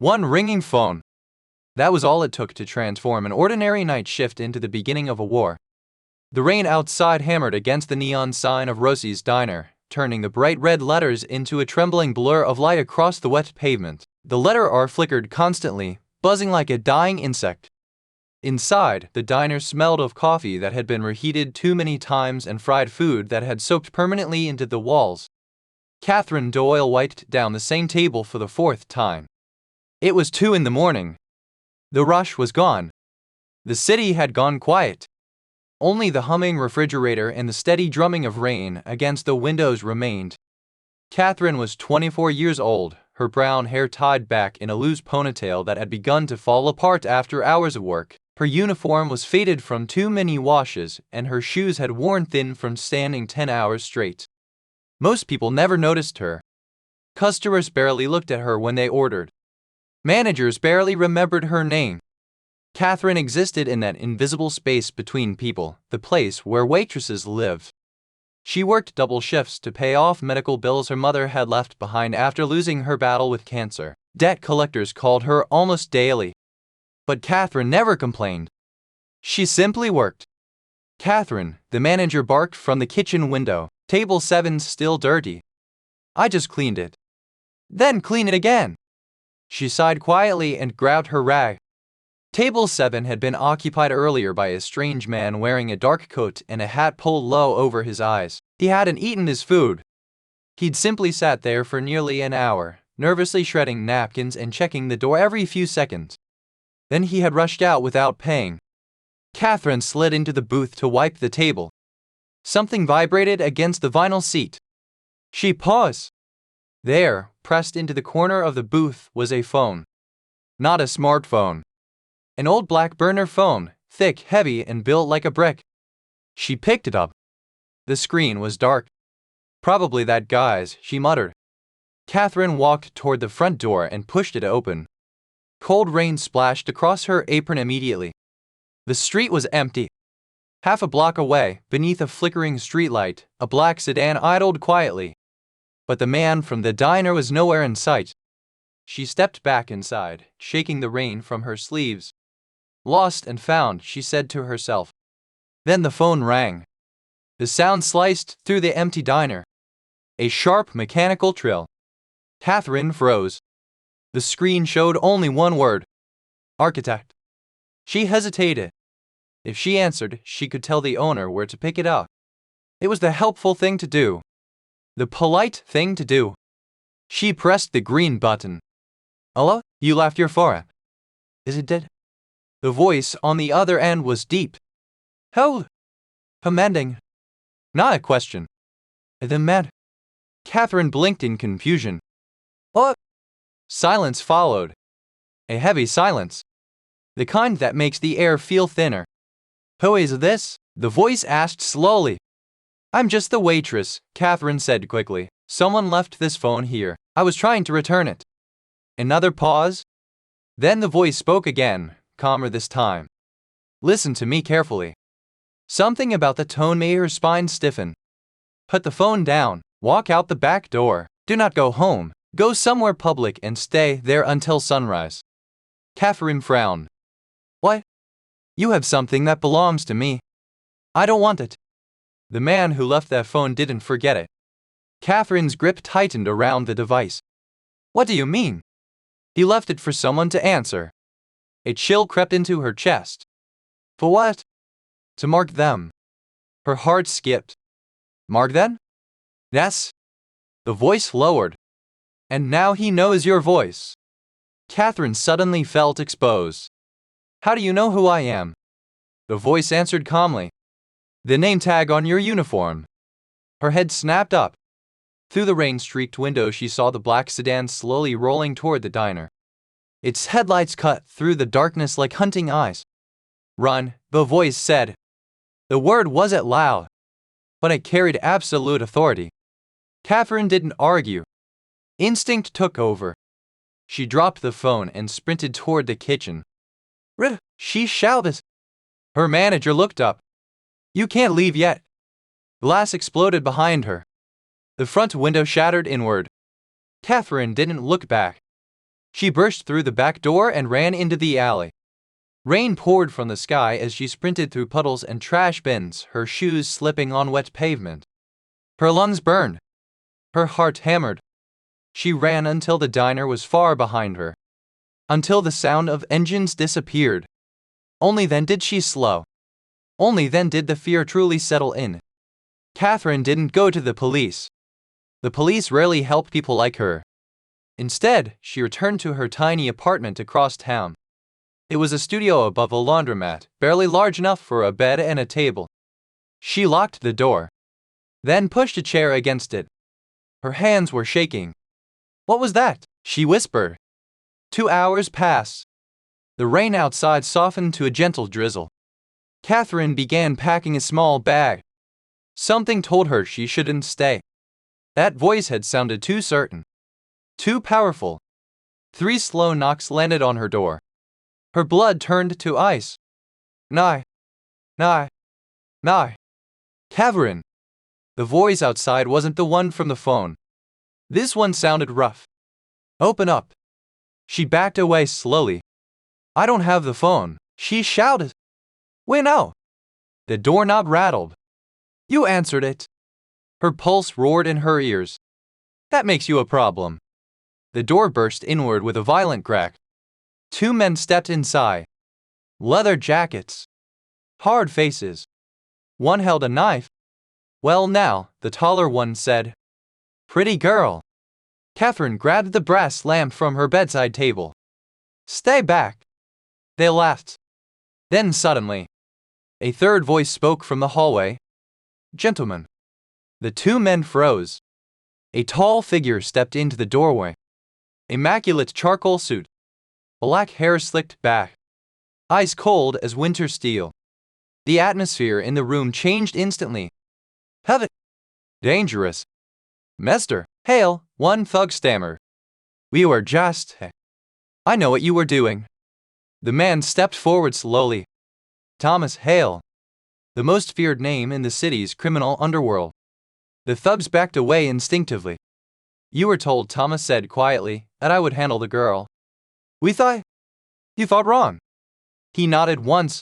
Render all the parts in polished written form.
One ringing phone. That was all it took to transform an ordinary night shift into the beginning of a war. The rain outside hammered against the neon sign of Rosie's Diner, turning the bright red letters into a trembling blur of light across the wet pavement. The letter R flickered constantly, buzzing like a dying insect. Inside, the diner smelled of coffee that had been reheated too many times and fried food that had soaked permanently into the walls. Catherine Doyle wiped down the same table for the fourth time. It was 2 in the morning. The rush was gone. The city had gone quiet. Only the humming refrigerator and the steady drumming of rain against the windows remained. Catherine was 24 years old, her brown hair tied back in a loose ponytail that had begun to fall apart after hours of work. Her uniform was faded from too many washes, and her shoes had worn thin from standing 10 hours straight. Most people never noticed her. Customers barely looked at her when they ordered. Managers barely remembered her name. Catherine existed in that invisible space between people, the place where waitresses lived. She worked double shifts to pay off medical bills her mother had left behind after losing her battle with cancer. Debt collectors called her almost daily. But Catherine never complained. She simply worked. Catherine, the manager barked from the kitchen window. Table 7's still dirty. I just cleaned it. Then clean it again. She sighed quietly and grabbed her rag. Table 7 had been occupied earlier by a strange man wearing a dark coat and a hat pulled low over his eyes. He hadn't eaten his food. He'd simply sat there for nearly an hour, nervously shredding napkins and checking the door every few seconds. Then he had rushed out without paying. Catherine slid into the booth to wipe the table. Something vibrated against the vinyl seat. She paused. There, pressed into the corner of the booth, was a phone. Not a smartphone. An old black burner phone, thick, heavy, and built like a brick. She picked it up. The screen was dark. Probably that guy's, she muttered. Catherine walked toward the front door and pushed it open. Cold rain splashed across her apron immediately. The street was empty. Half a block away, beneath a flickering streetlight, a black sedan idled quietly. But the man from the diner was nowhere in sight. She stepped back inside, shaking the rain from her sleeves. Lost and found, she said to herself. Then the phone rang. The sound sliced through the empty diner. A sharp mechanical trill. Catherine froze. The screen showed only one word. Architect. She hesitated. If she answered, she could tell the owner where to pick it up. It was the helpful thing to do. The polite thing to do. She pressed the green button. Hello? You left your phone. Is it dead? The voice on the other end was deep. Hold. Commanding. Not a question. The man. Catherine blinked in confusion. What? Silence followed. A heavy silence. The kind that makes the air feel thinner. Who is this? The voice asked slowly. I'm just the waitress, Catherine said quickly. Someone left this phone here. I was trying to return it. Another pause. Then the voice spoke again, calmer this time. Listen to me carefully. Something about the tone made her spine stiffen. Put the phone down. Walk out the back door. Do not go home. Go somewhere public and stay there until sunrise. Catherine frowned. What? You have something that belongs to me. I don't want it. The man who left that phone didn't forget it. Catherine's grip tightened around the device. What do you mean? He left it for someone to answer. A chill crept into her chest. For what? To mark them. Her heart skipped. Mark them? Yes. The voice lowered. And now he knows your voice. Catherine suddenly felt exposed. How do you know who I am? The voice answered calmly. The name tag on your uniform. Her head snapped up. Through the rain-streaked window she saw the black sedan slowly rolling toward the diner. Its headlights cut through the darkness like hunting eyes. Run, the voice said. The word wasn't loud, but it carried absolute authority. Catherine didn't argue. Instinct took over. She dropped the phone and sprinted toward the kitchen. She shouted. Her manager looked up. You can't leave yet. Glass exploded behind her. The front window shattered inward. Catherine didn't look back. She burst through the back door and ran into the alley. Rain poured from the sky as she sprinted through puddles and trash bins, her shoes slipping on wet pavement. Her lungs burned. Her heart hammered. She ran until the diner was far behind her. Until the sound of engines disappeared. Only then did she slow. Only then did the fear truly settle in. Catherine didn't go to the police. The police rarely help people like her. Instead, she returned to her tiny apartment across town. It was a studio above a laundromat, barely large enough for a bed and a table. She locked the door, then pushed a chair against it. Her hands were shaking. "What was that?" she whispered. 2 hours passed. The rain outside softened to a gentle drizzle. Catherine began packing a small bag. Something told her she shouldn't stay. That voice had sounded too certain, too powerful. 3 slow knocks landed on her door. Her blood turned to ice. "Nye, nye, nye." "Catherine." The voice outside wasn't the one from the phone. This one sounded rough. "Open up." She backed away slowly. "I don't have the phone," she shouted. "Wait now." The doorknob rattled. "You answered it." Her pulse roared in her ears. "That makes you a problem." The door burst inward with a violent crack. 2 men stepped inside. Leather jackets. Hard faces. One held a knife. "Well now," the taller one said. "Pretty girl." Catherine grabbed the brass lamp from her bedside table. "Stay back." They laughed. Then suddenly, a third voice spoke from the hallway. "Gentlemen." The 2 men froze. A tall figure stepped into the doorway. Immaculate charcoal suit. Black hair slicked back. Ice cold as winter steel. The atmosphere in the room changed instantly. "Have it." "Dangerous." "Mr. Hale," one thug stammered. "We were just... I know what you were doing." The man stepped forward slowly. Thomas Hale. The most feared name in the city's criminal underworld. The thugs backed away instinctively. "You were told," Thomas said quietly, "that I would handle the girl." "We thought..." "You thought wrong." He nodded once.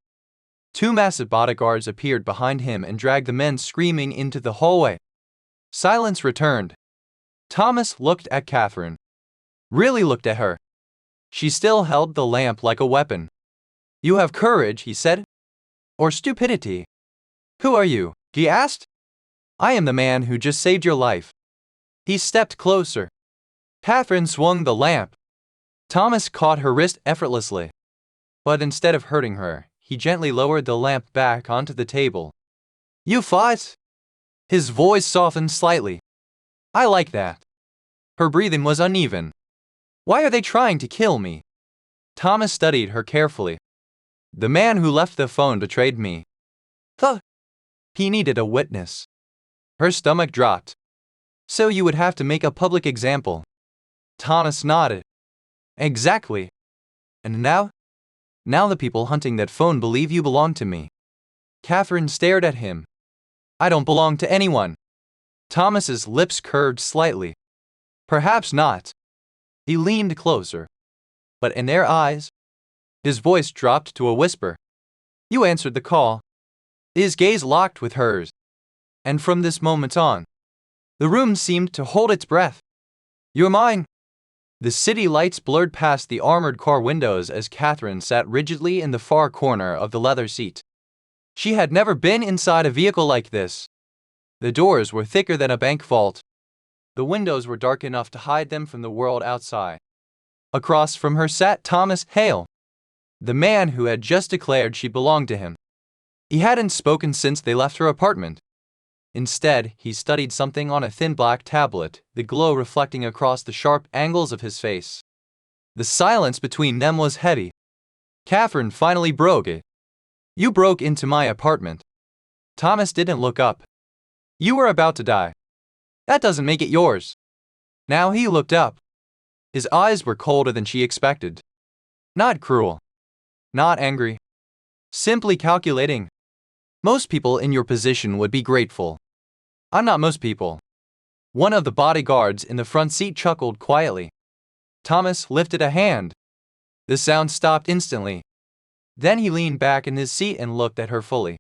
2 massive bodyguards appeared behind him and dragged the men screaming into the hallway. Silence returned. Thomas looked at Catherine. Really looked at her. She still held the lamp like a weapon. "You have courage," he said. "Or stupidity." "Who are you?" he asked. "I am the man who just saved your life." He stepped closer. Catherine swung the lamp. Thomas caught her wrist effortlessly. But instead of hurting her, he gently lowered the lamp back onto the table. "You fought?" His voice softened slightly. "I like that." Her breathing was uneven. "Why are they trying to kill me?" Thomas studied her carefully. "The man who left the phone betrayed me." He needed a witness. Her stomach dropped. "So you would have to make a public example." Thomas nodded. "Exactly. And now? Now the people hunting that phone believe you belong to me." Catherine stared at him. "I don't belong to anyone." Thomas's lips curved slightly. "Perhaps not." He leaned closer. "But in their eyes..." His voice dropped to a whisper. "You answered the call." His gaze locked with hers. And from this moment on, the room seemed to hold its breath. "You're mine." The city lights blurred past the armored car windows as Catherine sat rigidly in the far corner of the leather seat. She had never been inside a vehicle like this. The doors were thicker than a bank vault. The windows were dark enough to hide them from the world outside. Across from her sat Thomas Hale, the man who had just declared she belonged to him. He hadn't spoken since they left her apartment. Instead, he studied something on a thin black tablet, the glow reflecting across the sharp angles of his face. The silence between them was heavy. Catherine finally broke it. "You broke into my apartment." Thomas didn't look up. "You were about to die. That doesn't make it yours." Now he looked up. His eyes were colder than she expected. Not cruel. Not angry. Simply calculating. "Most people in your position would be grateful." "I'm not most people." One of the bodyguards in the front seat chuckled quietly. Thomas lifted a hand. The sound stopped instantly. Then he leaned back in his seat and looked at her fully.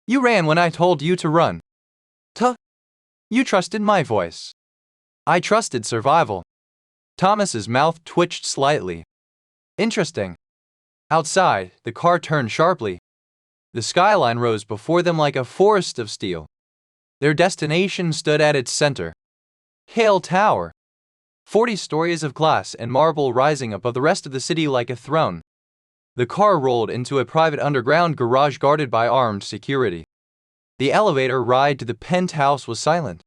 You ran when I told you to run. You trusted my voice. I trusted survival. Thomas's mouth twitched slightly. Interesting. Outside, the car turned sharply. The skyline rose before them like a forest of steel. Their destination stood at its center. Hale Tower. 40 stories of glass and marble rising above the rest of the city like a throne. The car rolled into a private underground garage guarded by armed security. The elevator ride to the penthouse was silent.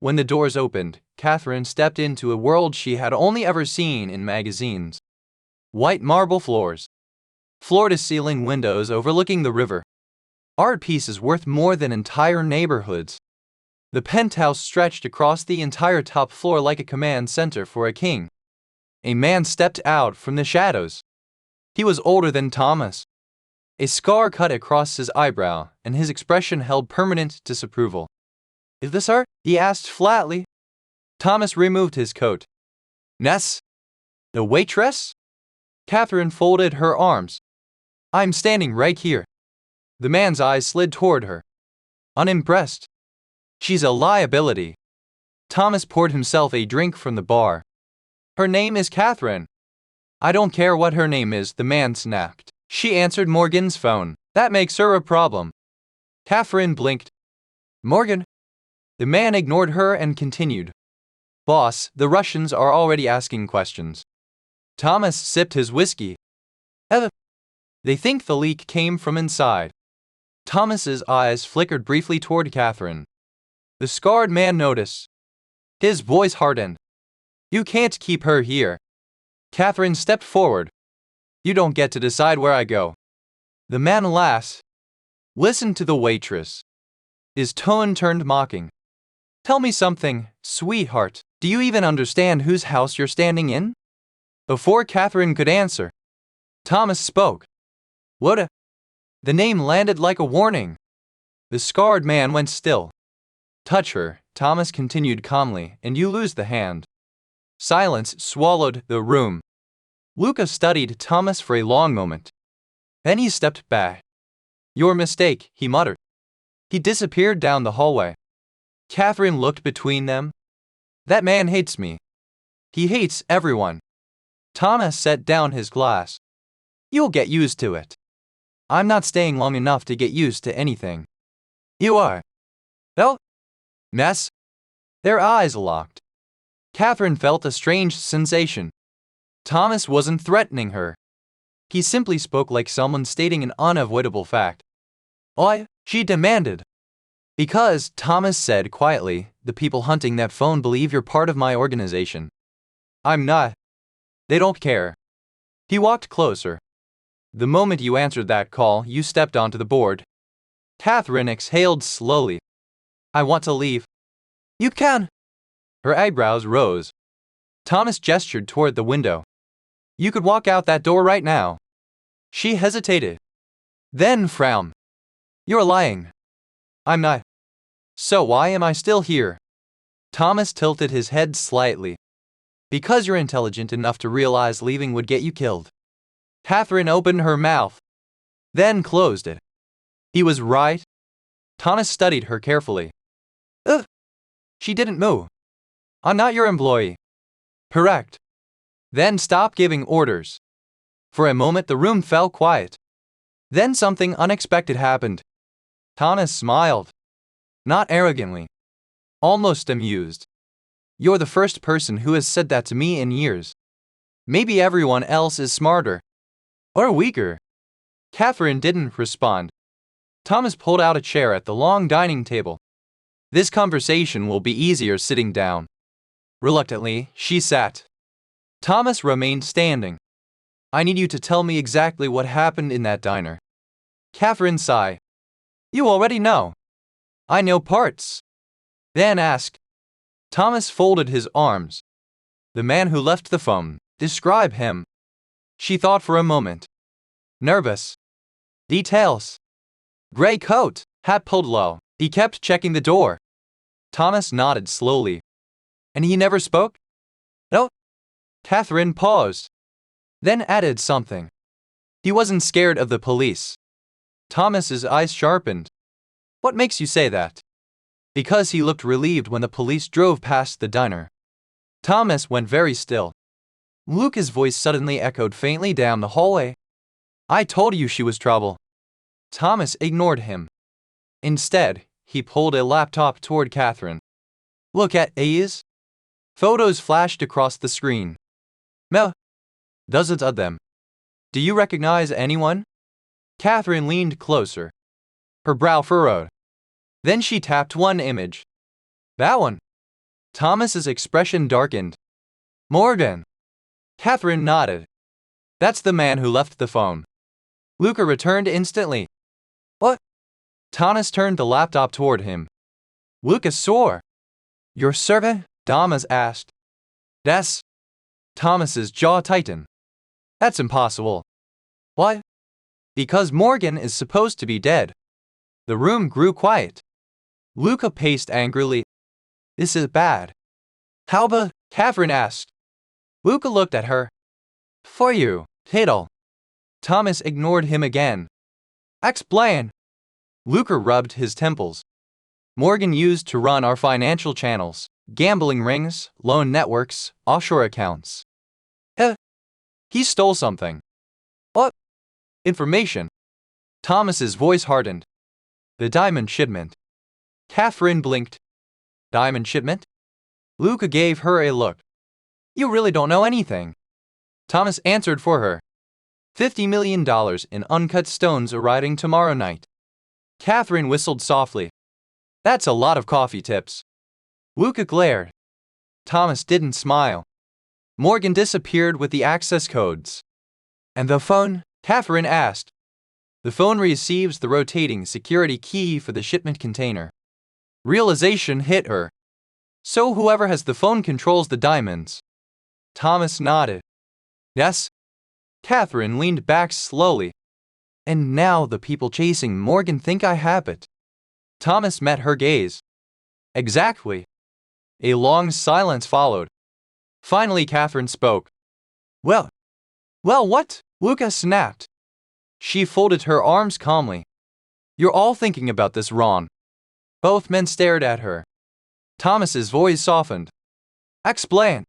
When the doors opened, Catherine stepped into a world she had only ever seen in magazines. White marble floors. Floor-to-ceiling windows overlooking the river. Art pieces worth more than entire neighborhoods. The penthouse stretched across the entire top floor like a command center for a king. A man stepped out from the shadows. He was older than Thomas. A scar cut across his eyebrow, and his expression held permanent disapproval. Is this her? He asked flatly. Thomas removed his coat. Ness? The waitress? Catherine folded her arms. I'm standing right here. The man's eyes slid toward her. Unimpressed. She's a liability. Thomas poured himself a drink from the bar. Her name is Catherine. I don't care what her name is, the man snapped. She answered Morgan's phone. That makes her a problem. Catherine blinked. Morgan? The man ignored her and continued. Boss, the Russians are already asking questions. Thomas sipped his whiskey. They think the leak came from inside. Thomas's eyes flickered briefly toward Catherine. The scarred man noticed. His voice hardened. You can't keep her here. Catherine stepped forward. You don't get to decide where I go. The man laughed. Listen to the waitress. His tone turned mocking. Tell me something, sweetheart. Do you even understand whose house you're standing in? Before Catherine could answer, Thomas spoke. What? The name landed like a warning. The scarred man went still. Touch her, Thomas continued calmly, and you lose the hand. Silence swallowed the room. Luca studied Thomas for a long moment. Then he stepped back. Your mistake, he muttered. He disappeared down the hallway. Catherine looked between them. That man hates me. He hates everyone. Thomas set down his glass. You'll get used to it. I'm not staying long enough to get used to anything. You are. No? Mess? Their eyes locked. Catherine felt a strange sensation. Thomas wasn't threatening her. He simply spoke like someone stating an unavoidable fact. Why? She demanded. Because, Thomas said quietly, the people hunting that phone believe you're part of my organization. I'm not. They don't care. He walked closer. The moment you answered that call, you stepped onto the board. Catherine exhaled slowly. I want to leave. You can. Her eyebrows rose. Thomas gestured toward the window. You could walk out that door right now. She hesitated. Then frowned. You're lying. I'm not. So why am I still here? Thomas tilted his head slightly. Because you're intelligent enough to realize leaving would get you killed. Catherine opened her mouth, then closed it. He was right. Thomas studied her carefully. Ugh. She didn't move. I'm not your employee. Correct. Then stop giving orders. For a moment the room fell quiet. Then something unexpected happened. Thomas smiled. Not arrogantly. Almost amused. You're the first person who has said that to me in years. Maybe everyone else is smarter. Or weaker. Catherine didn't respond. Thomas pulled out a chair at the long dining table. This conversation will be easier sitting down. Reluctantly, she sat. Thomas remained standing. I need you to tell me exactly what happened in that diner. Catherine sighed. You already know. I know parts. Then ask. Thomas folded his arms. The man who left the phone. Describe him. She thought for a moment. Nervous. Details. Gray coat, hat pulled low. He kept checking the door. Thomas nodded slowly. And he never spoke? No. Catherine paused, then added something. He wasn't scared of the police. Thomas's eyes sharpened. What makes you say that? Because he looked relieved when the police drove past the diner. Thomas went very still. Luca's voice suddenly echoed faintly down the hallway. I told you she was trouble. Thomas ignored him. Instead, he pulled a laptop toward Catherine. Look at these. Photos flashed across the screen. Mel, dozens of them. Do you recognize anyone? Catherine leaned closer. Her brow furrowed. Then she tapped one image. That one. Thomas's expression darkened. Morgan. Catherine nodded. That's the man who left the phone. Luca returned instantly. What? Thomas turned the laptop toward him. Luca saw. Your servant? Thomas asked. Yes. Thomas's jaw tightened. That's impossible. What? Because Morgan is supposed to be dead. The room grew quiet. Luca paced angrily. This is bad. How about? Catherine asked. Luca looked at her. For you, Hale. Thomas ignored him again. Explain. Luca rubbed his temples. Morgan used to run our financial channels, gambling rings, loan networks, offshore accounts. He stole something. What? Information. Thomas's voice hardened. The diamond shipment. Catherine blinked. Diamond shipment? Luca gave her a look. You really don't know anything. Thomas answered for her. $50 million in uncut stones arriving tomorrow night. Catherine whistled softly. That's a lot of coffee tips. Luca glared. Thomas didn't smile. Morgan disappeared with the access codes. And the phone? Catherine asked. The phone receives the rotating security key for the shipment container. Realization hit her. So whoever has the phone controls the diamonds. Thomas nodded. Yes. Catherine leaned back slowly. And now the people chasing Morgan think I have it. Thomas met her gaze. Exactly. A long silence followed. Finally, Catherine spoke. Well, what? Luca snapped. She folded her arms calmly. You're all thinking about this wrong. Both men stared at her. Thomas's voice softened. Explain.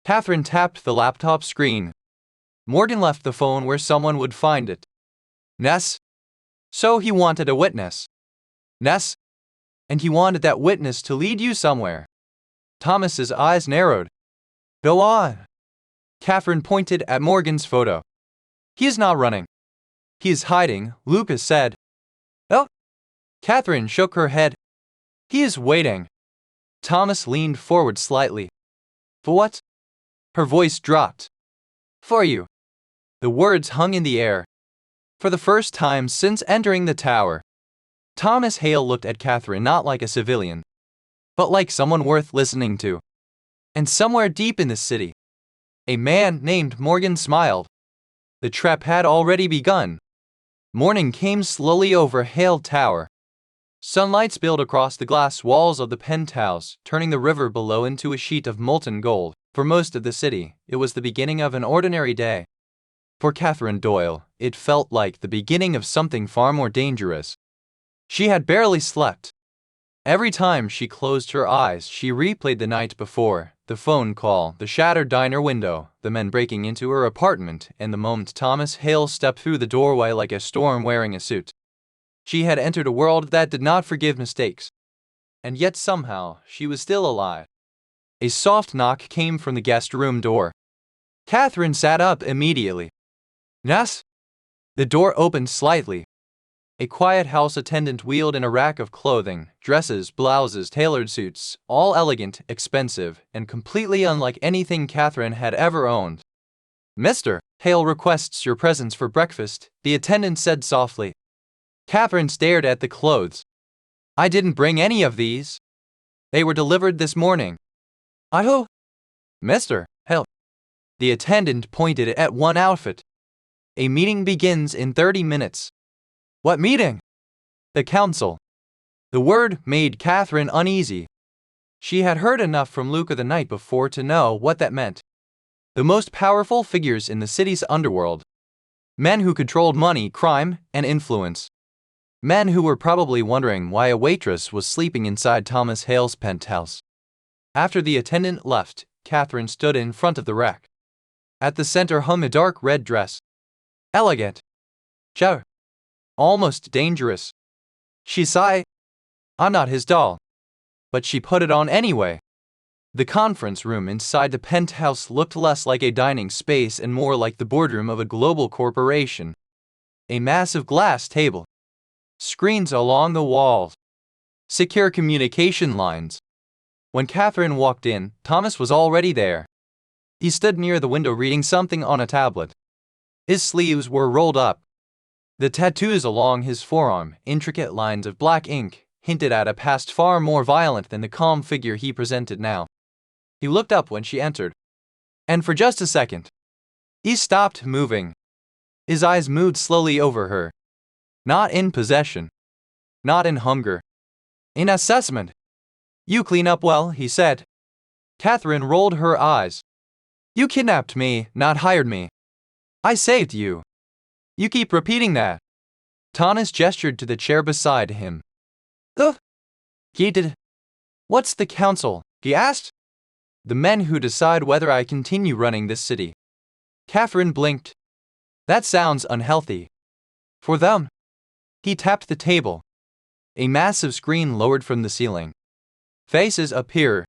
Catherine tapped the laptop screen. Morgan left the phone where someone would find it. Ness. So he wanted a witness. Ness. And he wanted that witness to lead you somewhere. Thomas's eyes narrowed. Go on. Catherine pointed at Morgan's photo. He is not running. He is hiding, Lucas said. Oh. Catherine shook her head. He is waiting. Thomas leaned forward slightly. For what? Her voice dropped. For you. The words hung in the air. For the first time since entering the tower. Thomas Hale looked at Catherine not like a civilian, but like someone worth listening to. And somewhere deep in the city, a man named Morgan smiled. The trap had already begun. Morning came slowly over Hale Tower. Sunlight spilled across the glass walls of the penthouse, turning the river below into a sheet of molten gold. For most of the city, it was the beginning of an ordinary day. For Catherine Doyle, it felt like the beginning of something far more dangerous. She had barely slept. Every time she closed her eyes, she replayed the night before, the phone call, the shattered diner window, the men breaking into her apartment, and the moment Thomas Hale stepped through the doorway like a storm wearing a suit. She had entered a world that did not forgive mistakes. And yet somehow, she was still alive. A soft knock came from the guest room door. Catherine sat up immediately. Yes? The door opened slightly. A quiet house attendant wheeled in a rack of clothing, dresses, blouses, tailored suits, all elegant, expensive, and completely unlike anything Catherine had ever owned. Mr. Hale requests your presence for breakfast, the attendant said softly. Catherine stared at the clothes. I didn't bring any of these. They were delivered this morning. Oh, Mr. Hale. The attendant pointed at one outfit. A meeting begins in 30 minutes. What meeting? The council. The word made Catherine uneasy. She had heard enough from Luca the night before to know what that meant. The most powerful figures in the city's underworld. Men who controlled money, crime, and influence. Men who were probably wondering why a waitress was sleeping inside Thomas Hale's penthouse. After the attendant left, Catherine stood in front of the rack. At the center hung a dark red dress. Elegant. Chow. Almost dangerous. She sighed. I'm not his doll. But she put it on anyway. The conference room inside the penthouse looked less like a dining space and more like the boardroom of a global corporation. A massive glass table. Screens along the walls. Secure communication lines. When Catherine walked in, Thomas was already there. He stood near the window reading something on a tablet. His sleeves were rolled up. The tattoos along his forearm, intricate lines of black ink, hinted at a past far more violent than the calm figure he presented now. He looked up when she entered. And for just a second, he stopped moving. His eyes moved slowly over her. Not in possession. Not in hunger. In assessment. You clean up well, he said. Catherine rolled her eyes. You kidnapped me, not hired me. I saved you. You keep repeating that. Thomas gestured to the chair beside him. He did. What's the council? He asked. The men who decide whether I continue running this city. Catherine blinked. That sounds unhealthy. For them. He tapped the table. A massive screen lowered from the ceiling. Faces appear.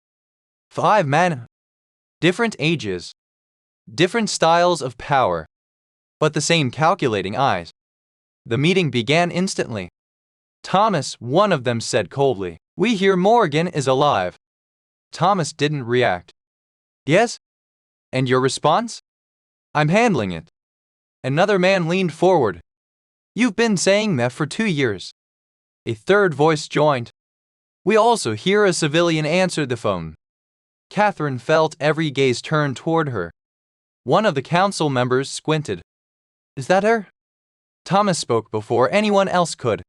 5 men. Different ages. Different styles of power. But the same calculating eyes. The meeting began instantly. Thomas, one of them said coldly, "We hear Morgan is alive." Thomas didn't react. Yes? And your response? I'm handling it. Another man leaned forward. You've been saying that for 2 years. A third voice joined. We also hear a civilian answered the phone. Catherine felt every gaze turned toward her. One of the council members squinted. Is that her? Thomas spoke before anyone else could.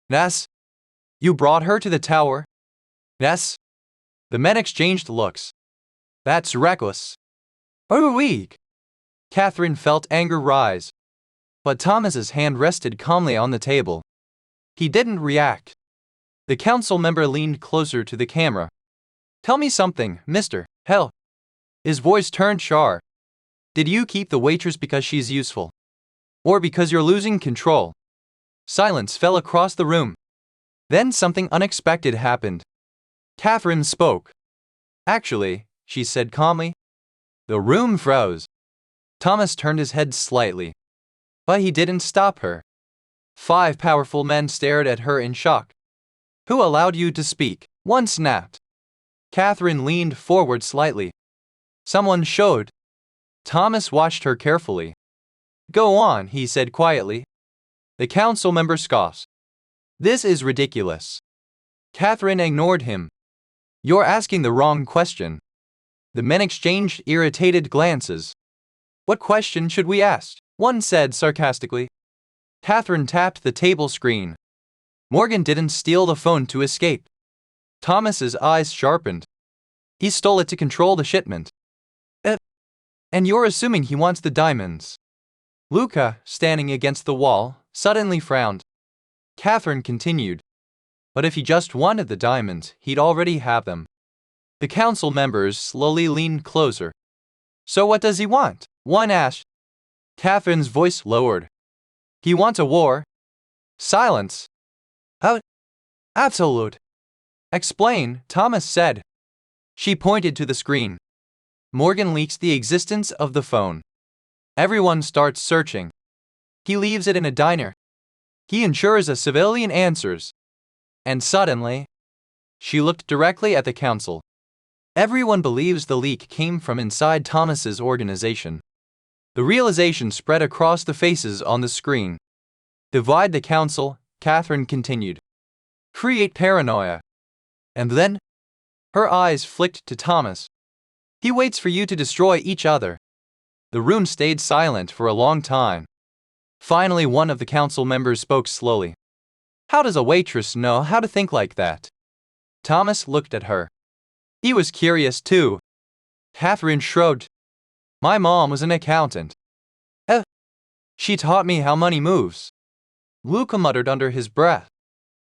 Yes. You brought her to the tower? Yes. The men exchanged looks. That's reckless. Or weak. Catherine felt anger rise. But Thomas's hand rested calmly on the table. He didn't react. The council member leaned closer to the camera. Tell me something, Mr. Hale. His voice turned sharp. Did you keep the waitress because she's useful? Or because you're losing control? Silence fell across the room. Then something unexpected happened. Catherine spoke. Actually, she said calmly. The room froze. Thomas turned his head slightly. But he didn't stop her. 5 powerful men stared at her in shock. Who allowed you to speak? One snapped. Catherine leaned forward slightly. Someone showed. Thomas watched her carefully. Go on, he said quietly. The council member scoffs. This is ridiculous. Catherine ignored him. You're asking the wrong question. The men exchanged irritated glances. What question should we ask? One said sarcastically. Catherine tapped the table screen. Morgan didn't steal the phone to escape. Thomas's eyes sharpened. He stole it to control the shipment. And you're assuming he wants the diamonds. Luca, standing against the wall, suddenly frowned. Catherine continued. But if he just wanted the diamonds, he'd already have them. The council members slowly leaned closer. So what does he want? One asked. Catherine's voice lowered. He wants a war. Silence. How? Absolute. Explain, Thomas said. She pointed to the screen. Morgan leaks the existence of the phone. Everyone starts searching. He leaves it in a diner. He ensures a civilian answers. And suddenly, she looked directly at the council. Everyone believes the leak came from inside Thomas's organization. The realization spread across the faces on the screen. Divide the council, Catherine continued. Create paranoia. And then, her eyes flicked to Thomas. He waits for you to destroy each other. The room stayed silent for a long time. Finally, one of the council members spoke slowly. How does a waitress know how to think like that? Thomas looked at her. He was curious too. Catherine shrugged. My mom was an accountant. Eh, she taught me how money moves. Luca muttered under his breath.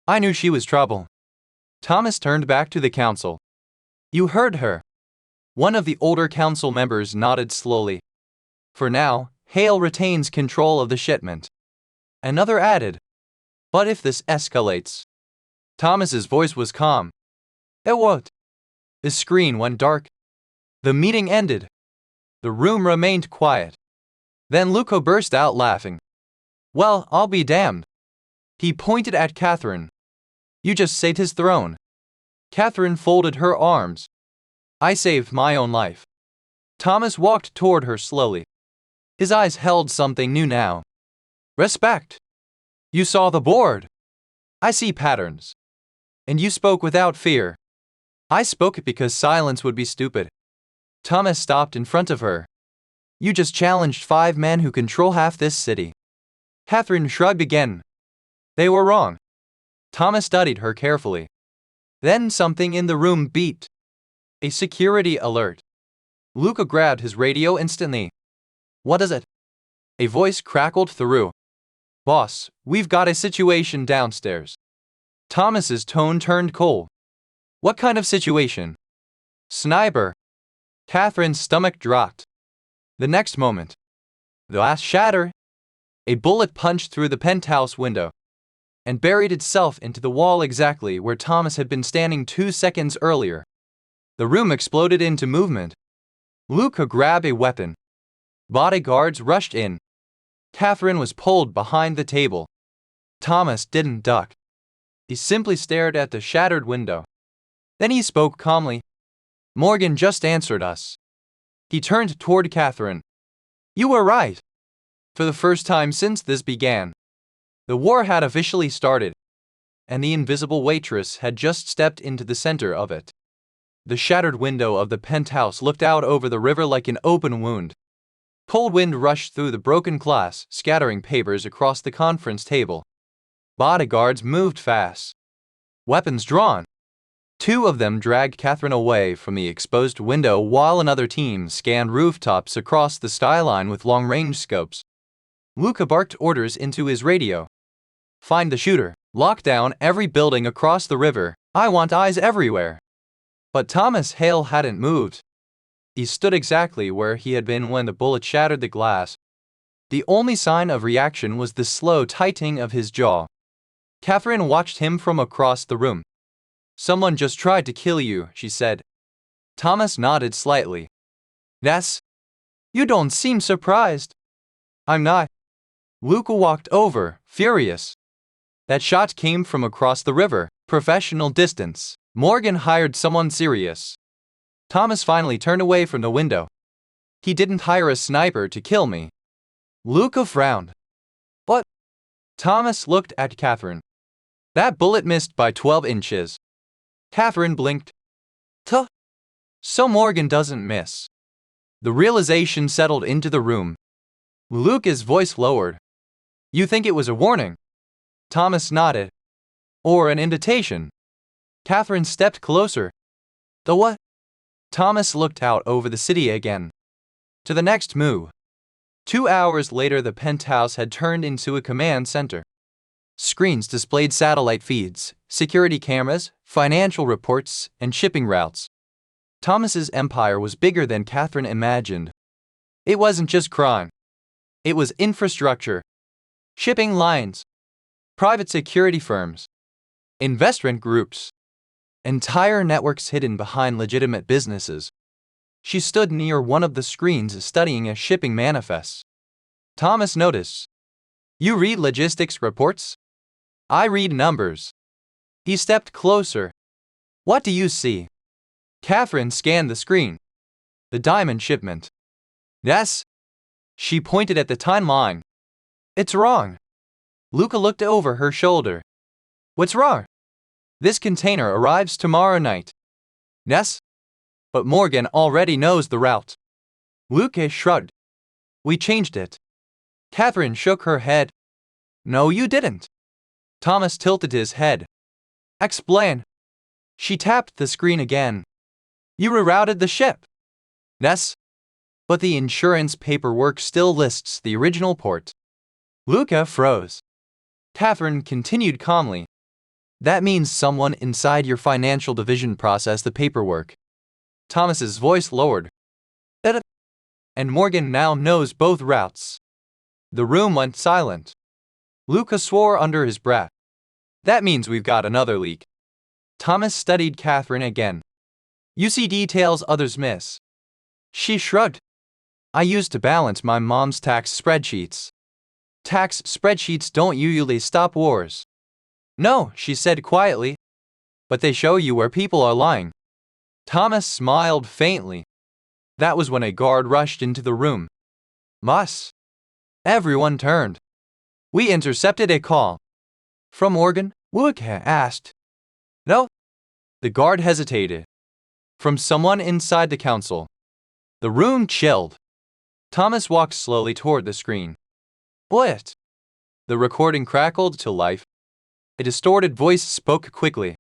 I knew she was trouble. Thomas turned back to the council. You heard her. One of the older council members nodded slowly. For now, Hale retains control of the shipment. Another added. But if this escalates? Thomas's voice was calm. It won't. The screen went dark. The meeting ended. The room remained quiet. Then Luca burst out laughing. Well, I'll be damned. He pointed at Catherine. You just saved his throne. Catherine folded her arms. I saved my own life. Thomas walked toward her slowly. His eyes held something new now. Respect. You saw the board. I see patterns. And you spoke without fear. I spoke because silence would be stupid. Thomas stopped in front of her. You just challenged 5 men who control half this city. Catherine shrugged again. They were wrong. Thomas studied her carefully. Then something in the room beeped. A security alert. Luca grabbed his radio instantly. What is it? A voice crackled through. Boss, we've got a situation downstairs. Thomas's tone turned cold. What kind of situation? Sniper. Catherine's stomach dropped. The next moment, the glass shattered. A bullet punched through the penthouse window and buried itself into the wall exactly where Thomas had been standing 2 seconds earlier. The room exploded into movement. Luca grabbed a weapon. Bodyguards rushed in. Catherine was pulled behind the table. Thomas didn't duck. He simply stared at the shattered window. Then he spoke calmly. Morgan just answered us. He turned toward Catherine. You were right. For the first time since this began, the war had officially started, and the invisible waitress had just stepped into the center of it. The shattered window of the penthouse looked out over the river like an open wound. Cold wind rushed through the broken glass, scattering papers across the conference table. Bodyguards moved fast. Weapons drawn. 2 of them dragged Catherine away from the exposed window while another team scanned rooftops across the skyline with long-range scopes. Luca barked orders into his radio. Find the shooter. Lock down every building across the river. I want eyes everywhere. But Thomas Hale hadn't moved. He stood exactly where he had been when the bullet shattered the glass. The only sign of reaction was the slow tightening of his jaw. Catherine watched him from across the room. Someone just tried to kill you, she said. Thomas nodded slightly. Yes? You don't seem surprised. I'm not. Luca walked over, furious. That shot came from across the river, professional distance. Morgan hired someone serious. Thomas finally turned away from the window. He didn't hire a sniper to kill me. Luca frowned. What? Thomas looked at Catherine. That bullet missed by 12 inches. Catherine blinked. Tuh. So Morgan doesn't miss. The realization settled into the room. Luca's voice lowered. You think it was a warning? Thomas nodded. Or an invitation? Catherine stepped closer. The what? Thomas looked out over the city again. To the next move. 2 hours later, the penthouse had turned into a command center. Screens displayed satellite feeds, security cameras, financial reports, and shipping routes. Thomas's empire was bigger than Catherine imagined. It wasn't just crime. It was infrastructure. Shipping lines. Private security firms. Investment groups. Entire networks hidden behind legitimate businesses. She stood near one of the screens studying a shipping manifest. Thomas noticed. You read logistics reports? I read numbers. He stepped closer. What do you see? Catherine scanned the screen. The diamond shipment. Yes. She pointed at the timeline. It's wrong. Luca looked over her shoulder. What's wrong? This container arrives tomorrow night. Yes? But Morgan already knows the route. Luca shrugged. We changed it. Catherine shook her head. No, you didn't. Thomas tilted his head. Explain. She tapped the screen again. You rerouted the ship. Yes? but the insurance paperwork still lists the original port. Luca froze. Catherine continued calmly. That means someone inside your financial division processed the paperwork. Thomas's voice lowered. And Morgan now knows both routes. The room went silent. Luca swore under his breath. That means we've got another leak. Thomas studied Catherine again. You see details others miss. She shrugged. I used to balance my mom's tax spreadsheets. Tax spreadsheets don't usually stop wars. No, she said quietly. But they show you where people are lying. Thomas smiled faintly. That was when a guard rushed into the room. Mas. Everyone turned. We intercepted a call. From Morgan? Luca asked. No. The guard hesitated. From someone inside the council. The room chilled. Thomas walked slowly toward the screen. What? The recording crackled to life. A distorted voice spoke quickly.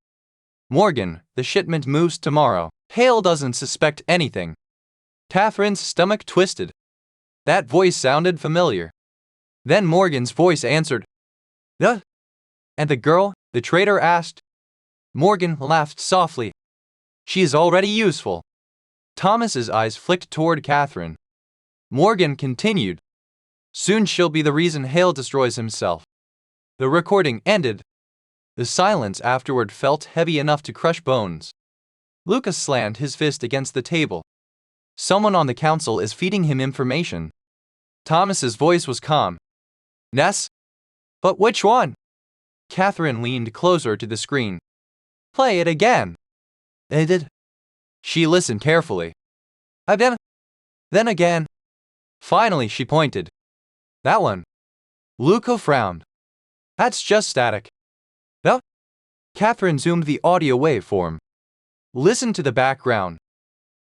Morgan, the shipment moves tomorrow. Hale doesn't suspect anything. Catherine's stomach twisted. That voice sounded familiar. Then Morgan's voice answered. The? And the girl, the traitor asked. Morgan laughed softly. She is already useful. Thomas's eyes flicked toward Catherine. Morgan continued. Soon she'll be the reason Hale destroys himself. The recording ended. The silence afterward felt heavy enough to crush bones. Lucas slammed his fist against the table. Someone on the council is feeding him information. Thomas's voice was calm. Ness? But which one? Catherine leaned closer to the screen. Play it again. They did. She listened carefully. Again. Then again. Finally she pointed. That one. Luca frowned. That's just static. No? Catherine zoomed the audio waveform. Listen to the background.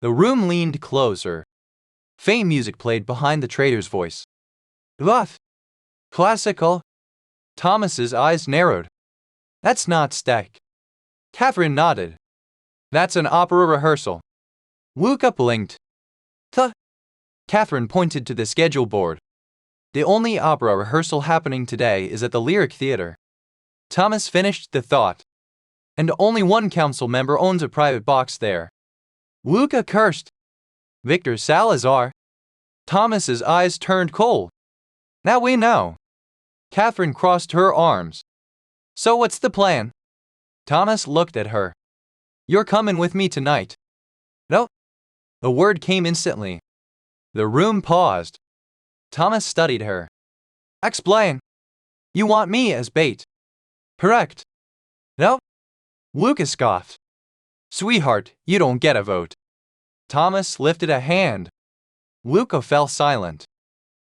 The room leaned closer. Faint music played behind the traitor's voice. What? Classical? Thomas's eyes narrowed. That's not static. Catherine nodded. That's an opera rehearsal. Luca blinked. Catherine pointed to the schedule board. The only opera rehearsal happening today is at the Lyric Theater. Thomas finished the thought. And only one council member owns a private box there. Luca cursed. Victor Salazar. Thomas's eyes turned cold. Now we know. Catherine crossed her arms. So what's the plan? Thomas looked at her. You're coming with me tonight. No. The word came instantly. The room paused. Thomas studied her. Explain. You want me as bait. Correct. No. Lucas scoffed. Sweetheart, you don't get a vote. Thomas lifted a hand. Luca fell silent.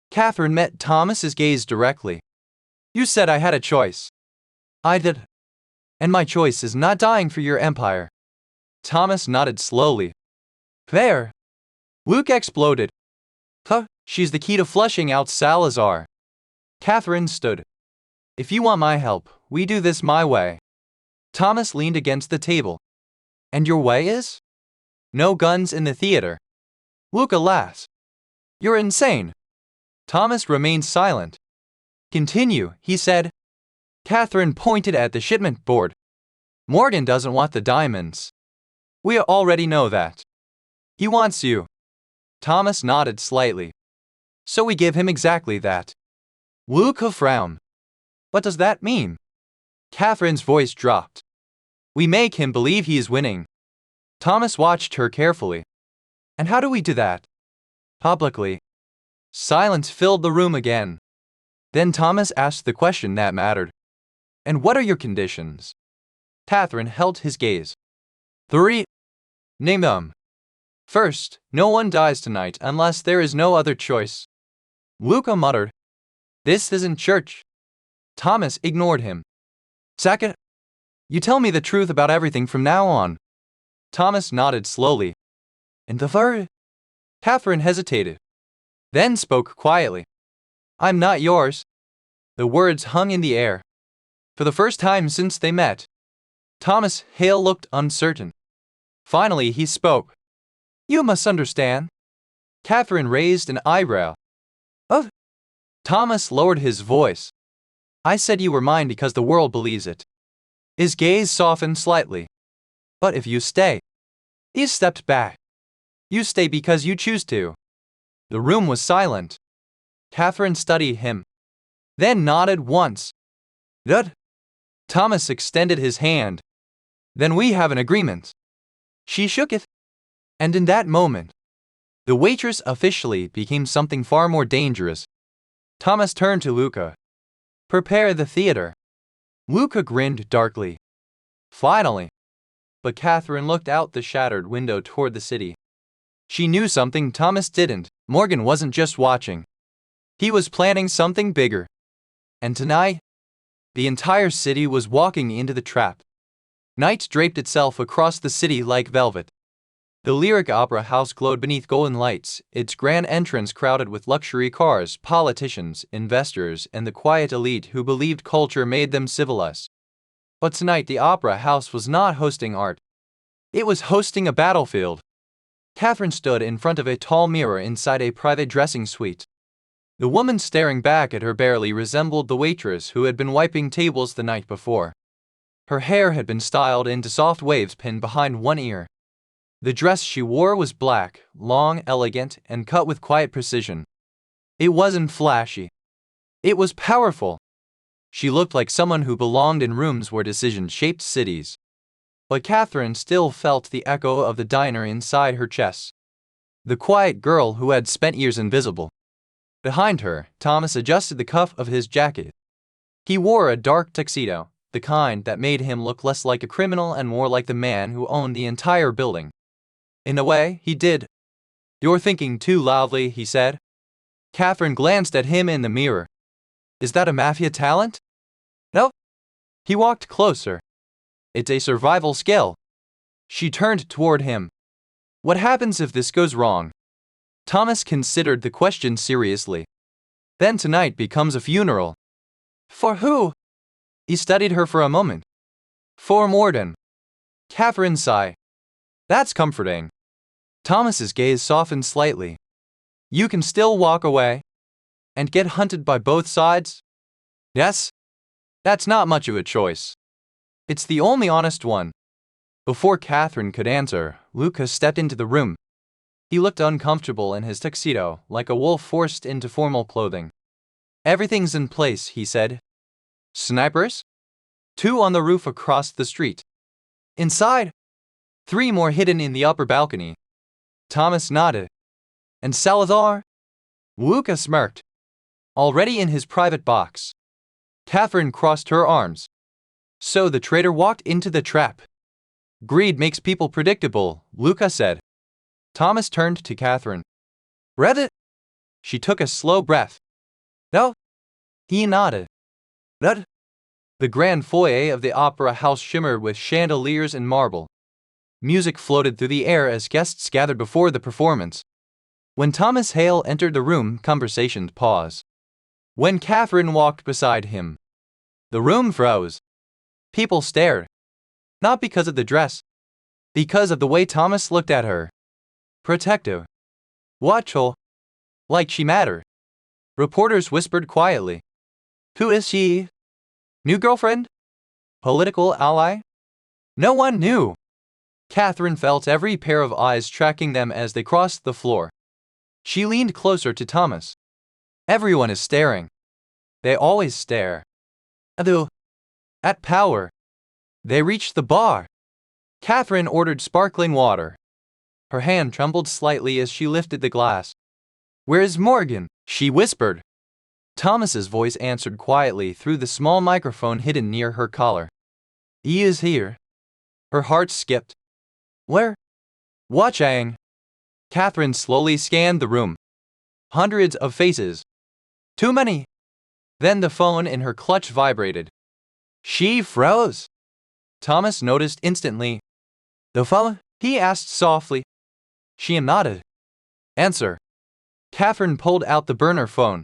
Catherine met Thomas's gaze directly. You said I had a choice. I did. And my choice is not dying for your empire. Thomas nodded slowly. There. Luca exploded. She's the key to flushing out Salazar. Catherine stood. If you want my help, we do this my way. Thomas leaned against the table. And your way is? No guns in the theater. Luca laughed. You're insane. Thomas remained silent. Continue, he said. Catherine pointed at the shipment board. Morgan doesn't want the diamonds. We already know that. He wants you. Thomas nodded slightly. So we give him exactly that. Luca frowned. What does that mean? Catherine's voice dropped. We make him believe he is winning. Thomas watched her carefully. And how do we do that? Publicly. Silence filled the room again. Then Thomas asked the question that mattered. And what are your conditions? Catherine held his gaze. 3. Name them. First, no one dies tonight unless there is no other choice. Luca muttered. This isn't church. Thomas ignored him. Second, you tell me the truth about everything from now on. Thomas nodded slowly. And the third? Catherine hesitated. Then spoke quietly. I'm not yours. The words hung in the air. For the first time since they met. Thomas Hale looked uncertain. Finally he spoke. You must understand. Catherine raised an eyebrow. Oh! Thomas lowered his voice. I said you were mine because the world believes it. His gaze softened slightly. But if you stay. He stepped back. You stay because you choose to. The room was silent. Catherine studied him. Then nodded once. Good. Thomas extended his hand. Then we have an agreement. She shook it. And in that moment, the waitress officially became something far more dangerous. Thomas turned to Luca. Prepare the theater. Luca grinned darkly. Finally. But Catherine looked out the shattered window toward the city. She knew something Thomas didn't. Morgan wasn't just watching. He was planning something bigger. And tonight, the entire city was walking into the trap. Night draped itself across the city like velvet. The lyric opera house glowed beneath golden lights, its grand entrance crowded with luxury cars, politicians, investors, and the quiet elite who believed culture made them civilized. But tonight the opera house was not hosting art. It was hosting a battlefield. Catherine stood in front of a tall mirror inside a private dressing suite. The woman staring back at her barely resembled the waitress who had been wiping tables the night before. Her hair had been styled into soft waves pinned behind one ear. The dress she wore was black, long, elegant, and cut with quiet precision. It wasn't flashy. It was powerful. She looked like someone who belonged in rooms where decisions shaped cities. But Catherine still felt the echo of the diner inside her chest. The quiet girl who had spent years invisible. Behind her, Thomas adjusted the cuff of his jacket. He wore a dark tuxedo, the kind that made him look less like a criminal and more like the man who owned the entire building. In a way, he did. You're thinking too loudly, he said. Catherine glanced at him in the mirror. Is that a Mafia talent? No. He walked closer. It's a survival skill. She turned toward him. What happens if this goes wrong? Thomas considered the question seriously. Then tonight becomes a funeral. For who? He studied her for a moment. For Morden. Catherine sighed. That's comforting. Thomas's gaze softened slightly. You can still walk away and get hunted by both sides? Yes? That's not much of a choice. It's the only honest one. Before Catherine could answer, Luca stepped into the room. He looked uncomfortable in his tuxedo, like a wolf forced into formal clothing. Everything's in place, he said. Snipers? 2 on the roof across the street. Inside? 3 more hidden in the upper balcony. Thomas nodded. And Salazar? Luca smirked. Already in his private box. Catherine crossed her arms. So the traitor walked into the trap. Greed makes people predictable, Luca said. Thomas turned to Catherine. Read it? She took a slow breath. No. He nodded. Read. The grand foyer of the opera house shimmered with chandeliers and marble. Music floated through the air as guests gathered before the performance. When Thomas Hale entered the room, conversation paused. When Catherine walked beside him, the room froze. People stared. Not because of the dress. Because of the way Thomas looked at her. Protective. Watchful. Like she mattered. Reporters whispered quietly. Who is she? New girlfriend? Political ally? No one knew. Catherine felt every pair of eyes tracking them as they crossed the floor. She leaned closer to Thomas. Everyone is staring. They always stare. At power. They reached the bar. Catherine ordered sparkling water. Her hand trembled slightly as she lifted the glass. Where is Morgan? She whispered. Thomas's voice answered quietly through the small microphone hidden near her collar. He is here. Her heart skipped. Where? Watching. Catherine slowly scanned the room. Hundreds of faces. Too many. Then the phone in her clutch vibrated. She froze. Thomas noticed instantly. The phone? He asked softly. She nodded. Answer. Catherine pulled out the burner phone.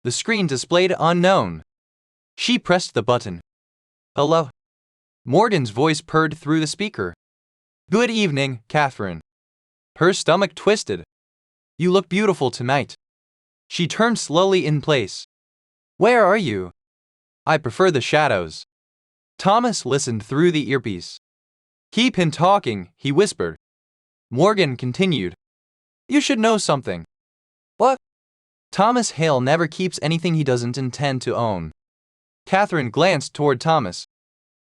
The screen displayed unknown. She pressed the button. Hello. Morgan's voice purred through the speaker. Good evening, Catherine. Her stomach twisted. You look beautiful tonight. She turned slowly in place. Where are you? I prefer the shadows. Thomas listened through the earpiece. Keep him talking, he whispered. Morgan continued. You should know something. What? Thomas Hale never keeps anything he doesn't intend to own. Catherine glanced toward Thomas.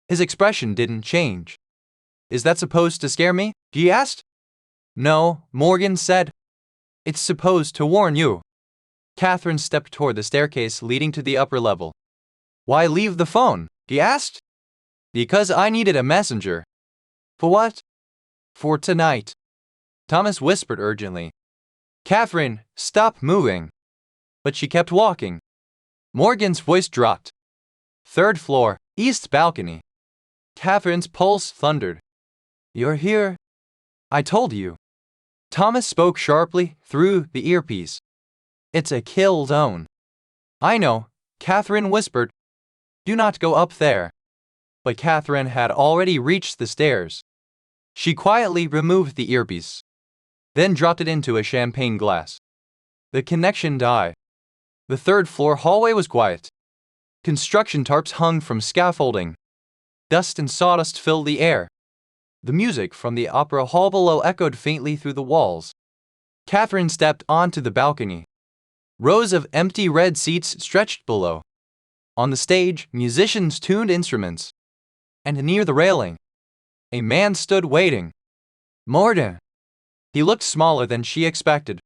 His expression didn't change. Is that supposed to scare me? He asked. No, Morgan said. It's supposed to warn you. Catherine stepped toward the staircase leading to the upper level. Why leave the phone? He asked. Because I needed a messenger. For what? For tonight. Thomas whispered urgently. Catherine, stop moving. But she kept walking. Morgan's voice dropped. Third floor, east balcony. Catherine's pulse thundered. You're here. I told you. Thomas spoke sharply through the earpiece. It's a kill zone. I know, Catherine whispered. Do not go up there. But Catherine had already reached the stairs. She quietly removed the earpiece, then dropped it into a champagne glass. The connection died. The third floor hallway was quiet. Construction tarps hung from scaffolding. Dust and sawdust filled the air. The music from the opera hall below echoed faintly through the walls. Catherine stepped onto the balcony. Rows of empty red seats stretched below. On the stage, musicians tuned instruments. And near the railing, a man stood waiting. Morden. He looked smaller than she expected.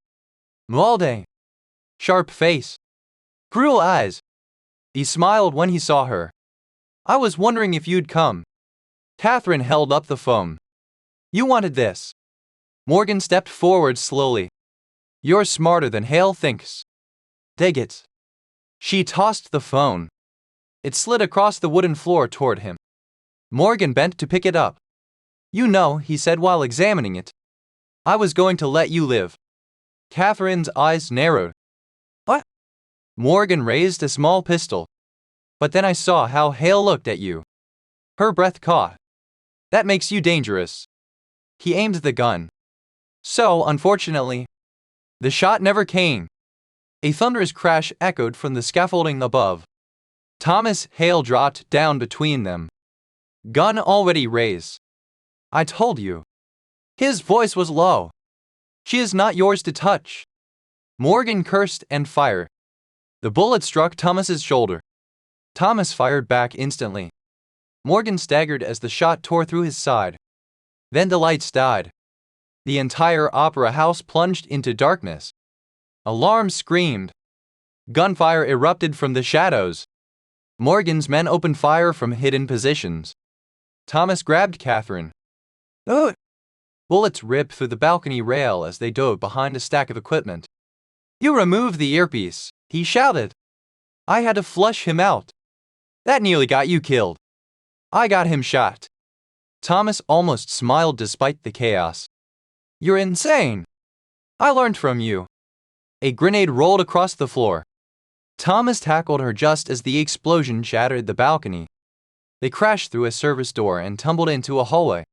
Malde. Sharp face. Cruel eyes. He smiled when he saw her. I was wondering if you'd come. Catherine held up the phone. You wanted this. Morgan stepped forward slowly. You're smarter than Hale thinks. Dig it. She tossed the phone. It slid across the wooden floor toward him. Morgan bent to pick it up. You know, he said while examining it. I was going to let you live. Catherine's eyes narrowed. What? Morgan raised a small pistol. But then I saw how Hale looked at you. Her breath caught. That makes you dangerous. He aimed the gun. So, unfortunately, the shot never came. A thunderous crash echoed from the scaffolding above. Thomas Hale dropped down between them. Gun already raised. I told you. His voice was low. She is not yours to touch. Morgan cursed and fired. The bullet struck Thomas's shoulder. Thomas fired back instantly. Morgan staggered as the shot tore through his side. Then the lights died. The entire opera house plunged into darkness. Alarms screamed. Gunfire erupted from the shadows. Morgan's men opened fire from hidden positions. Thomas grabbed Catherine. Oh! Bullets ripped through the balcony rail as they dove behind a stack of equipment. You removed the earpiece, he shouted. I had to flush him out. That nearly got you killed. I got him shot. Thomas almost smiled despite the chaos. You're insane. I learned from you. A grenade rolled across the floor. Thomas tackled her just as the explosion shattered the balcony. They crashed through a service door and tumbled into a hallway.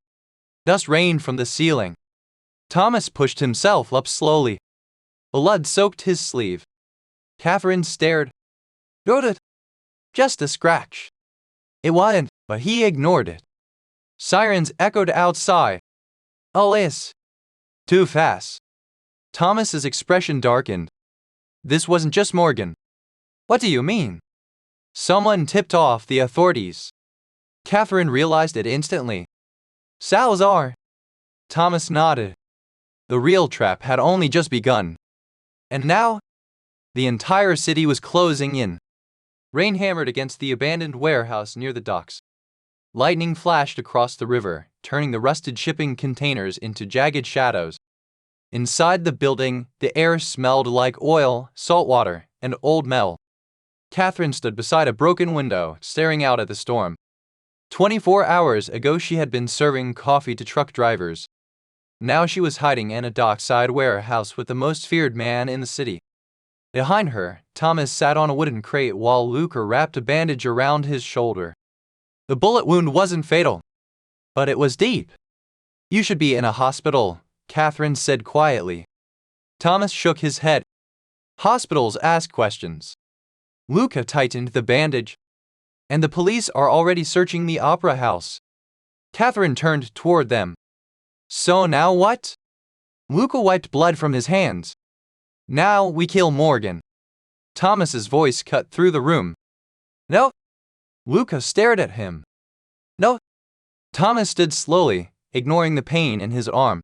Dust rained from the ceiling. Thomas pushed himself up slowly. Blood soaked his sleeve. Catherine stared. Got it. Just a scratch. It wasn't, but he ignored it. Sirens echoed outside. Alas. Too fast. Thomas's expression darkened. This wasn't just Morgan. What do you mean? Someone tipped off the authorities. Catherine realized it instantly. Salazar. Thomas nodded. The real trap had only just begun. And now, the entire city was closing in. Rain hammered against the abandoned warehouse near the docks. Lightning flashed across the river, turning the rusted shipping containers into jagged shadows. Inside the building, the air smelled like oil, salt water, and old metal. Catherine stood beside a broken window, staring out at the storm. 24 hours ago she had been serving coffee to truck drivers. Now she was hiding in a dockside warehouse with the most feared man in the city. Behind her, Thomas sat on a wooden crate while Luker wrapped a bandage around his shoulder. The bullet wound wasn't fatal, but it was deep. You should be in a hospital, Catherine said quietly. Thomas shook his head. Hospitals ask questions. Luca tightened the bandage. And the police are already searching the opera house. Catherine turned toward them. So now what? Luca wiped blood from his hands. Now we kill Morgan. Thomas's voice cut through the room. No. Luca stared at him. No. Thomas stood slowly, ignoring the pain in his arm.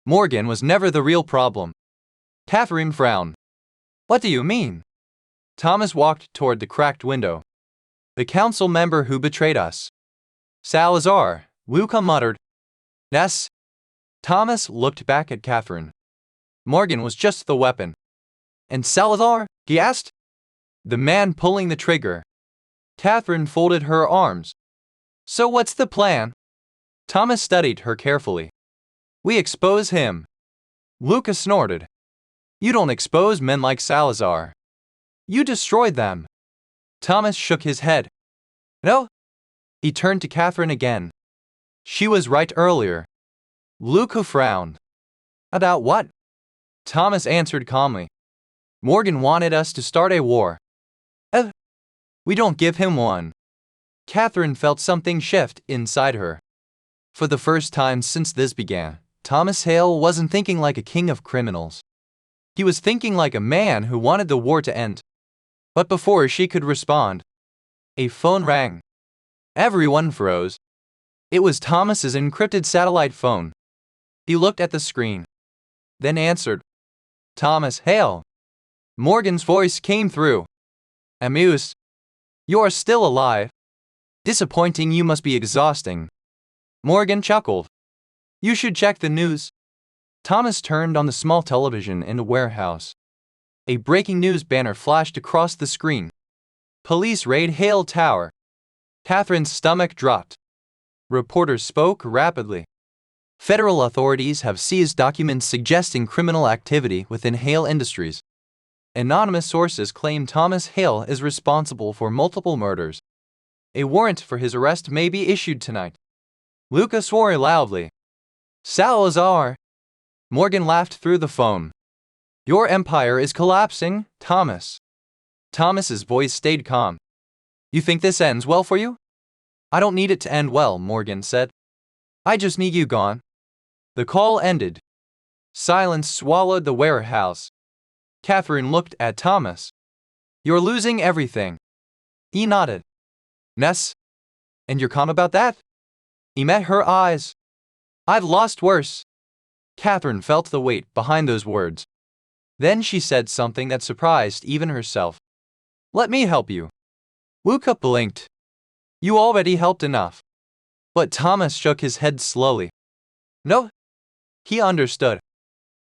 Morgan was never the real problem. Catherine frowned. What do you mean? Thomas walked toward the cracked window. The council member who betrayed us. Salazar, Luca muttered. Yes. Thomas looked back at Catherine. Morgan was just the weapon. And Salazar? He asked. The man pulling the trigger. Catherine folded her arms. So what's the plan? Thomas studied her carefully. We expose him. Luca snorted. You don't expose men like Salazar. You destroyed them. Thomas shook his head. No. He turned to Catherine again. She was right earlier. Luca frowned. About what? Thomas answered calmly. Morgan wanted us to start a war. We don't give him one. Catherine felt something shift inside her. For the first time since this began, Thomas Hale wasn't thinking like a king of criminals. He was thinking like a man who wanted the war to end. But before she could respond, a phone rang. Everyone froze. It was Thomas's encrypted satellite phone. He looked at the screen, then answered. Thomas Hale. Morgan's voice came through. Amused. You're still alive. Disappointing. You must be exhausting. Morgan chuckled. You should check the news. Thomas turned on the small television in the warehouse. A breaking news banner flashed across the screen. Police raid Hale Tower. Catherine's stomach dropped. Reporters spoke rapidly. Federal authorities have seized documents suggesting criminal activity within Hale Industries. Anonymous sources claim Thomas Hale is responsible for multiple murders. A warrant for his arrest may be issued tonight. Luca swore loudly. Salazar! Morgan laughed through the phone. Your empire is collapsing, Thomas. Thomas's voice stayed calm. You think this ends well for you? I don't need it to end well, Morgan said. I just need you gone. The call ended. Silence swallowed the warehouse. Catherine looked at Thomas. You're losing everything. He nodded. Ness? And you're calm about that? He met her eyes. I've lost worse. Catherine felt the weight behind those words. Then she said something that surprised even herself. Let me help you. Luca blinked. You already helped enough. But Thomas shook his head slowly. No. He understood.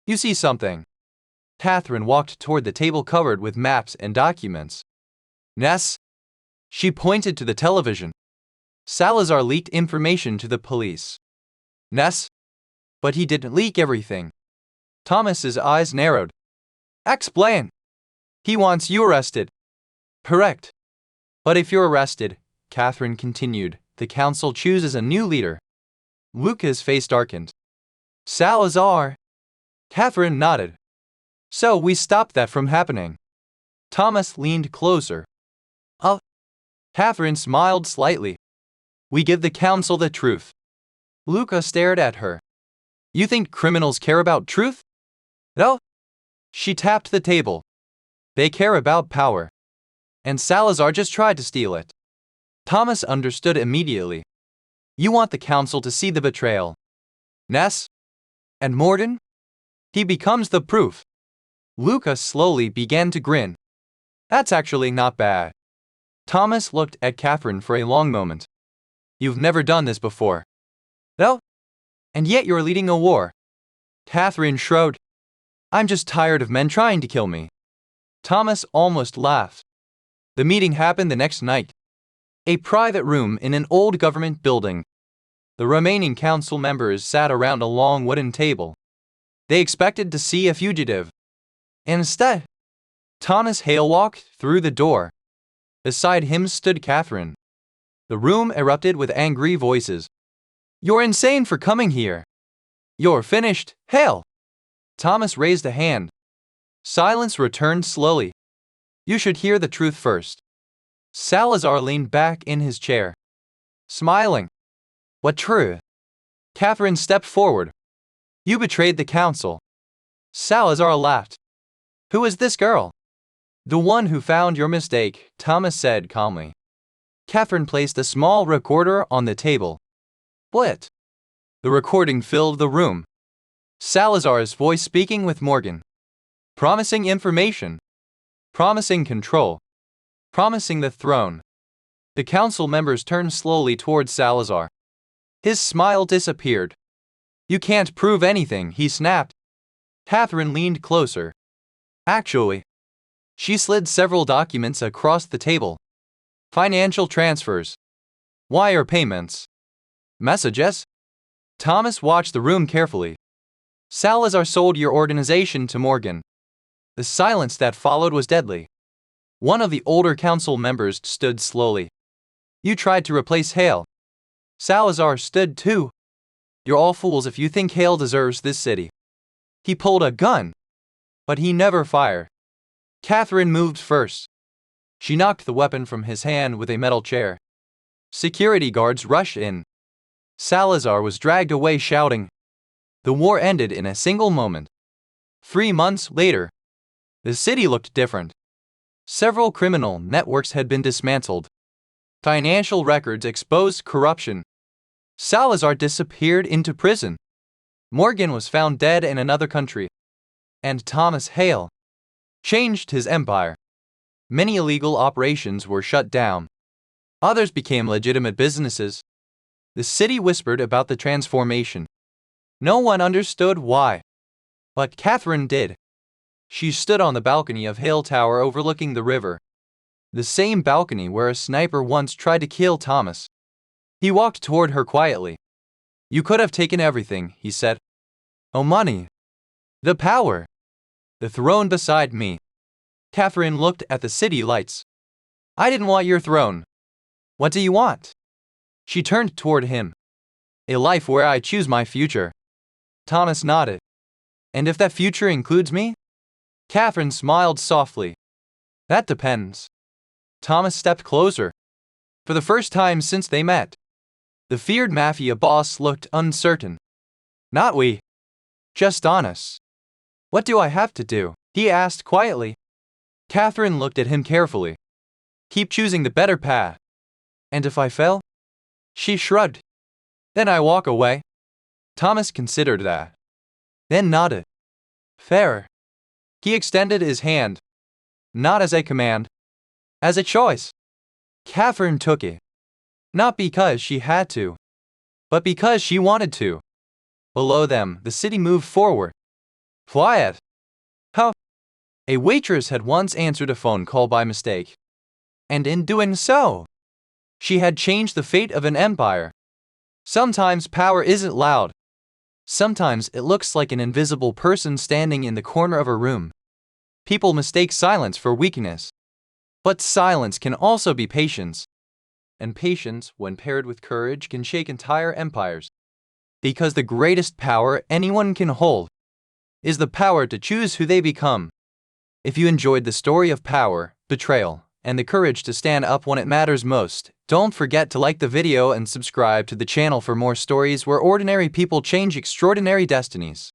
You see something. Catherine walked toward the table covered with maps and documents. Ness? She pointed to the television. Salazar leaked information to the police. Ness? But he didn't leak everything. Thomas's eyes narrowed. Explain. He wants you arrested. Correct. But if you're arrested, Catherine continued, the council chooses a new leader. Luca's face darkened. Salazar. Catherine nodded. So we stopped that from happening. Thomas leaned closer. Oh. Catherine smiled slightly. We give the council the truth. Luca stared at her. You think criminals care about truth? No. She tapped the table. They care about power. And Salazar just tried to steal it. Thomas understood immediately. You want the council to see the betrayal. Ness? And Morgan? He becomes the proof. Luca slowly began to grin. That's actually not bad. Thomas looked at Catherine for a long moment. You've never done this before. No? And yet you're leading a war. Catherine shrugged. I'm just tired of men trying to kill me. Thomas almost laughed. The meeting happened the next night. A private room in an old government building. The remaining council members sat around a long wooden table. They expected to see a fugitive. Instead, Thomas Hale walked through the door. Beside him stood Catherine. The room erupted with angry voices. You're insane for coming here. You're finished, Hale. Thomas raised a hand. Silence returned slowly. You should hear the truth first. Salazar leaned back in his chair, smiling. What truth? Catherine stepped forward. You betrayed the council. Salazar laughed. Who is this girl? The one who found your mistake, Thomas said calmly. Catherine placed a small recorder on the table. What? The recording filled the room. Salazar's voice speaking with Morgan. Promising information. Promising control. Promising the throne. The council members turned slowly towards Salazar. His smile disappeared. You can't prove anything, he snapped. Catherine leaned closer. Actually. She slid several documents across the table. Financial transfers. Wire payments. Messages. Thomas watched the room carefully. Salazar sold your organization to Morgan. The silence that followed was deadly. One of the older council members stood slowly. You tried to replace Hale. Salazar stood too. You're all fools if you think Hale deserves this city. He pulled a gun, but he never fired. Catherine moved first. She knocked the weapon from his hand with a metal chair. Security guards rushed in. Salazar was dragged away shouting. The war ended in a single moment. 3 months later, the city looked different. Several criminal networks had been dismantled. Financial records exposed corruption. Salazar disappeared into prison. Morgan was found dead in another country. And Thomas Hale changed his empire. Many illegal operations were shut down. Others became legitimate businesses. The city whispered about the transformation. No one understood why. But Catherine did. She stood on the balcony of Hale Tower overlooking the river. The same balcony where a sniper once tried to kill Thomas. He walked toward her quietly. You could have taken everything, he said. Oh, money. The power. The throne beside me. Catherine looked at the city lights. I didn't want your throne. What do you want? She turned toward him. A life where I choose my future. Thomas nodded. And if that future includes me? Catherine smiled softly. That depends. Thomas stepped closer. For the first time since they met. The feared Mafia boss looked uncertain. Not we. Just honest. What do I have to do? He asked quietly. Catherine looked at him carefully. Keep choosing the better path. And if I fail? She shrugged. Then I walk away. Thomas considered that. Then nodded. Fair. He extended his hand. Not as a command. As a choice. Catherine took it. Not because she had to. But because she wanted to. Below them, the city moved forward. Quiet. How? A waitress had once answered a phone call by mistake. And in doing so, she had changed the fate of an empire. Sometimes power isn't loud. Sometimes it looks like an invisible person standing in the corner of a room. People mistake silence for weakness. But silence can also be patience. And patience, when paired with courage, can shake entire empires. Because the greatest power anyone can hold is the power to choose who they become. If you enjoyed the story of power, betrayal, and the courage to stand up when it matters most, don't forget to like the video and subscribe to the channel for more stories where ordinary people change extraordinary destinies.